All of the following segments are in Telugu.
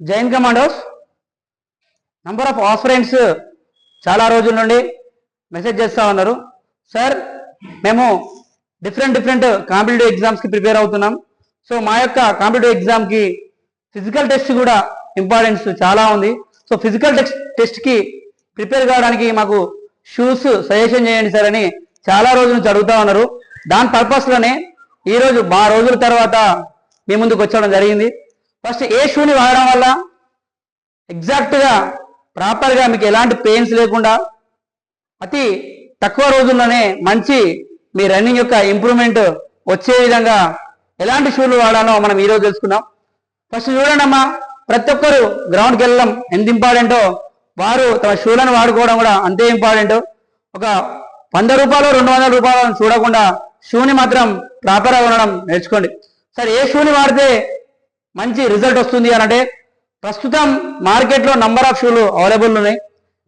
Jain commandos number of aspirants చాలా రోజుల నుండి మెసేజ్ చేస్తూ ఉన్నారు. సార్ మేము డిఫరెంట్ కాంపిటేటివ్ ఎగ్జామ్స్కి ప్రిపేర్ అవుతున్నాం. సో మా యొక్క కాంపిటేటివ్ ఎగ్జామ్కి ఫిజికల్ టెస్ట్ కూడా ఇంపార్టెన్స్ చాలా ఉంది. సో ఫిజికల్ టెస్ట్కి ప్రిపేర్ కావడానికి మాకు షూస్ సజెషన్ చేయండి సార్ అని చాలా రోజుల నుంచి అడుగుతూ ఉన్నారు. దాని పర్పస్లోనే ఈరోజు మా రోజుల తర్వాత మీ ముందుకు వచ్చడం జరిగింది. ఫస్ట్ ఏ షూని వాడడం వల్ల ఎగ్జాక్ట్గా ప్రాపర్గా మీకు ఎలాంటి పెయిన్స్ లేకుండా అతి తక్కువ రోజుల్లోనే మంచి మీ రన్నింగ్ యొక్క ఇంప్రూవ్మెంట్ వచ్చే విధంగా ఎలాంటి షూలు వాడాలో మనం ఈరోజు తెలుసుకున్నాం. ఫస్ట్ చూడండి అమ్మా, ప్రతి ఒక్కరు గ్రౌండ్కి వెళ్ళడం ఎంత ఇంపార్టెంటో వారు తమ షూలను వాడుకోవడం కూడా అంతే ఇంపార్టెంట్. ఒక 100 రూపాయలు 200 రూపాయలను చూడకుండా షూని మాత్రం ప్రాపర్గా ఉండడం నేర్చుకోండి. సరే ఏ షూని వాడితే మంచి రిజల్ట్ వస్తుంది అని అంటే ప్రస్తుతం మార్కెట్లో నంబర్ ఆఫ్ షూలు అవైలబుల్ ఉన్నాయి.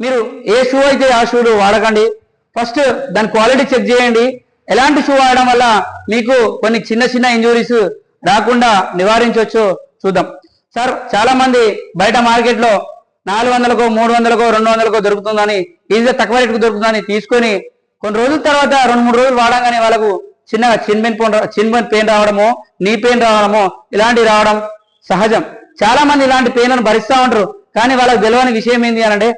మీరు ఏ షూ అయితే ఆ షూలు వాడకండి. ఫస్ట్ దాని క్వాలిటీ చెక్ చేయండి. ఎలాంటి షూ వాడడం వల్ల మీకు కొన్ని చిన్న ఇంజురీస్ రాకుండా నివారించవచ్చు చూద్దాం. సార్ చాలా మంది బయట మార్కెట్లో 400కో 300కో 200కో దొరుకుతుందని, ఈజీగా తక్కువ రేటుకు దొరుకుతుందని తీసుకొని కొన్ని రోజుల తర్వాత 2-3 రోజులు వాడంగానే వాళ్ళకు చిన్నగా చిన్ పెయిన్ రావడమో, నీ పెయిన్ రావడమో ఇలాంటివి రావడం సహజం. చాలా మంది ఇలాంటి పెయిన్లను భరిస్తూ ఉంటారు. కానీ వాళ్ళకి తెలియని విషయం ఏంటి అని అంటే,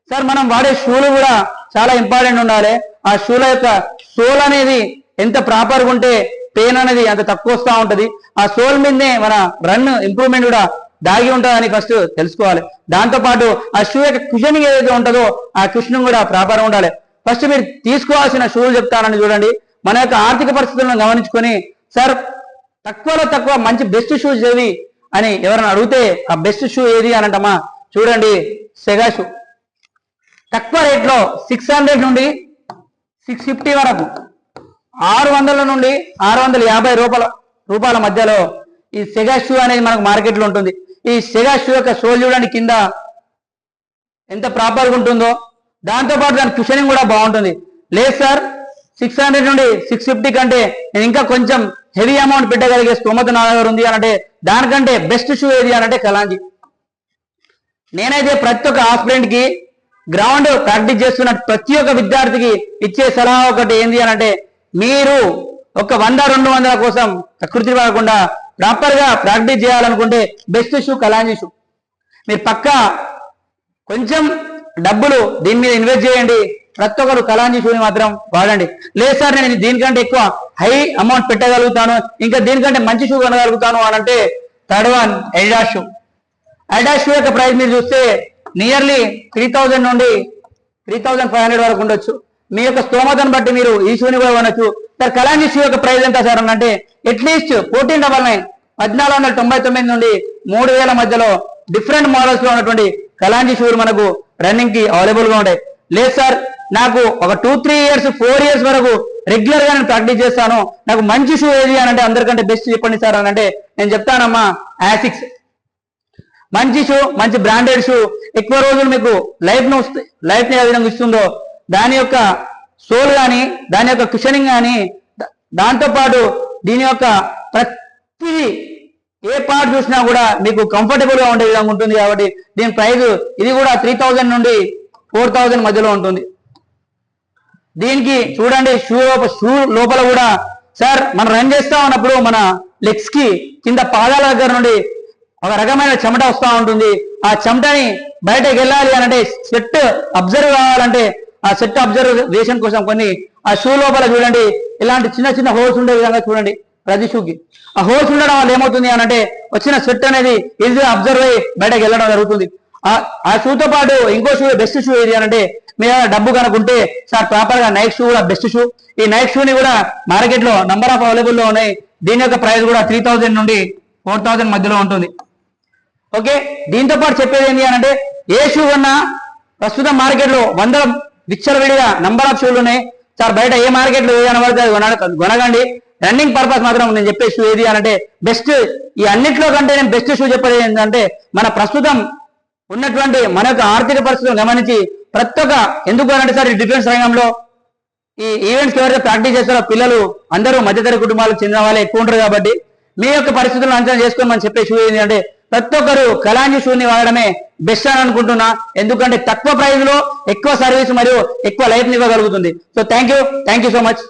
సార్ మనం వాడే షూలు కూడా చాలా ఇంపార్టెంట్ ఉండాలి. ఆ షూల యొక్క సోల్ అనేది ఎంత ప్రాపర్గా ఉంటే పెయిన్ అనేది అంత తక్కువ వస్తూ ఉంటుంది. ఆ సోల్ మీదనే మన రన్ ఇంప్రూవ్మెంట్ కూడా దాగి ఉంటుందని ఫస్ట్ తెలుసుకోవాలి. దాంతోపాటు ఆ షూ యొక్క కుషనింగ్ ఏదైతే ఉంటుందో ఆ కుషనింగ్ కూడా ప్రాపర్గా ఉండాలి. ఫస్ట్ మీరు తీసుకోవాల్సిన షూలు చెప్తానని చూడండి. మన యొక్క ఆర్థిక పరిస్థితులను గమనించుకొని సార్ తక్కువలో తక్కువ మంచి బెస్ట్ షూస్ ఏవి అని ఎవరైనా అడిగితే ఆ బెస్ట్ షూ ఏది అని అంటమా చూడండి, సెగా షూ. తక్కువ రేట్లో 600 నుండి 650 వరకు 600 నుండి 650 రూపాయల మధ్యలో ఈ సెగా షూ అనేది మనకు మార్కెట్లో ఉంటుంది. ఈ సెగా షూ యొక్క సోల్ చూడండి కింద ఎంత ప్రాపర్గా ఉంటుందో, దాంతోపాటు దాని కుషనింగ్ కూడా బాగుంటుంది. లేదు సార్ 600 నుండి 650 కంటే నేను ఇంకా కొంచెం హెవీ అమౌంట్ పెట్టగలిగే స్తోమత నా దగ్గర ఉంది అని అంటే దానికంటే బెస్ట్ షూ ఏది అని అంటే కలాంజీ. నేనైతే ప్రతి ఒక్క ఆస్పిరెంట్కి గ్రౌండ్ ప్రాక్టీస్ చేస్తున్న ప్రతి ఒక్క విద్యార్థికి ఇచ్చే సలహా ఒకటి ఏంది అని అంటే, మీరు ఒక 100-200 కోసం ప్రకృతి పడకుండా ప్రాపర్గా ప్రాక్టీస్ చేయాలనుకుంటే బెస్ట్ షూ కలాంజీ షూ. మీరు పక్కా కొంచెం డబ్బులు దీని మీద ఇన్వెస్ట్ చేయండి. ప్రతి ఒక్కరు కలాంజీ షూని మాత్రం వాడండి. లేదు సార్ నేను దీనికంటే ఎక్కువ హై అమౌంట్ పెట్టగలుగుతాను, ఇంకా దీనికంటే మంచి షూ కొనగలుగుతాను అని అంటే third one Adidas shoe. Adidas shoe యొక్క ప్రైస్ మీరు చూస్తే నియర్లీ 3000 నుండి 3500 వరకు ఉండొచ్చు. మీ యొక్క స్తోమతను బట్టి మీరు ఈ షూని కూడా కొనొచ్చు. సార్ కలాంజీ షూ యొక్క ప్రైస్ ఎంత సార్ అంటే అట్లీస్ట్ 1499 1499 నుండి 3000 మధ్యలో డిఫరెంట్ మోడల్స్ లో ఉన్నటువంటి కలాంజీ షూలు మనకు రన్నింగ్ కి అవైలబుల్ గా ఉంటాయి. లేదు సార్ నాకు ఒక 2-3 ఇయర్స్ 4 ఇయర్స్ వరకు రెగ్యులర్ గా నేను ప్రాక్టీస్ చేస్తాను, నాకు మంచి షూ ఏది అని అంటే అందరికంటే బెస్ట్ చెప్పండి సార్ అని అంటే నేను చెప్తానమ్మా ఆసిక్స్. మంచి షూ, మంచి బ్రాండెడ్ షూ, ఎక్కువ రోజులు మీకు లైఫ్ ని ఏ విధంగా ఇస్తుందో దాని యొక్క సోల్ కానీ దాని యొక్క కుషనింగ్ కానీ దాంతోపాటు దీని యొక్క ప్రతి ఏ పార్ట్ చూసినా కూడా మీకు కంఫర్టబుల్ గా ఉండే విధంగా ఉంటుంది. కాబట్టి దీని ప్రైస్ ఇది కూడా 3000 నుండి 4000 మధ్యలో ఉంటుంది. దీనికి చూడండి షూ లోపల కూడా సార్ మనం రన్ చేస్తా ఉన్నప్పుడు మన లెగ్స్ కి కింద పాదాల దగ్గర నుండి ఒక రకమైన చెమట వస్తూ ఉంటుంది. ఆ చెమటని బయటకు వెళ్ళాలి అని అంటే స్వెట్ అబ్జర్వ్ కావాలంటే ఆ స్వెట్ అబ్జర్వేషన్ కోసం కొన్ని ఆ షూ లోపల చూడండి ఇలాంటి చిన్న హోల్స్ ఉండే విధంగా చూడండి. ప్రతి షూకి ఆ హోల్స్ ఉండడం వల్ల ఏమవుతుంది అని అంటే వచ్చిన స్వెట్ అనేది ఈజీగా అబ్జర్వ్ అయ్యి బయటకు వెళ్ళడం జరుగుతుంది. ఆ షూతో పాటు ఇంకో షూ బెస్ట్ షూ ఏది అని అంటే మీరు డబ్బు కనుకుంటే సార్ ప్రాపర్ గా నైక్ షూ కూడా బెస్ట్ షూ. ఈ నైక్ షూని కూడా మార్కెట్ లో నంబర్ ఆఫ్ అవైలబుల్ లో ఉన్నాయి. దీని యొక్క ప్రైస్ కూడా 3000 నుండి 4000 మధ్యలో ఉంటుంది. ఓకే, దీంతో పాటు చెప్పేది ఏంటి అని అంటే ఏ షూ ఉన్నా ప్రస్తుతం మార్కెట్ లో 100 విచ్చలవిడిగా నంబర్ ఆఫ్ షూలు ఉన్నాయి. సార్ బయట ఏ మార్కెట్ లో ఏదైనా పడితే కొనగండి. రన్నింగ్ పర్పస్ మాత్రం నేను చెప్పే షూ ఏది అని అంటే బెస్ట్. ఈ అన్నిట్లో కంటే నేను బెస్ట్ షూ చెప్పేది ఏంటంటే మన ప్రస్తుతం ఉన్నటువంటి మన యొక్క ఆర్థిక పరిస్థితులను గమనించి ప్రతి ఒక్క ఎందుకు అంటే సార్ ఈ డిఫెన్స్ రంగంలో ఈ ఈవెంట్స్కి ఎవరైతే ప్రాక్టీస్ చేస్తారో పిల్లలు అందరూ మధ్యతరగతి కుటుంబాలకు చెందిన వాళ్ళే ఎక్కువ ఉంటారు. కాబట్టి మీ యొక్క పరిస్థితులను అంచనా చేసుకొని మనం చెప్పే షూ ఏంటి అంటే ప్రతి ఒక్కరు కలాంజీ షూని వాడడమే బెస్ట్ అని అనుకుంటున్నా. ఎందుకంటే తక్కువ ప్రైస్ లో ఎక్కువ సర్వీస్ మరియు ఎక్కువ లైఫ్ ఇవ్వగలుగుతుంది. So thank you so much.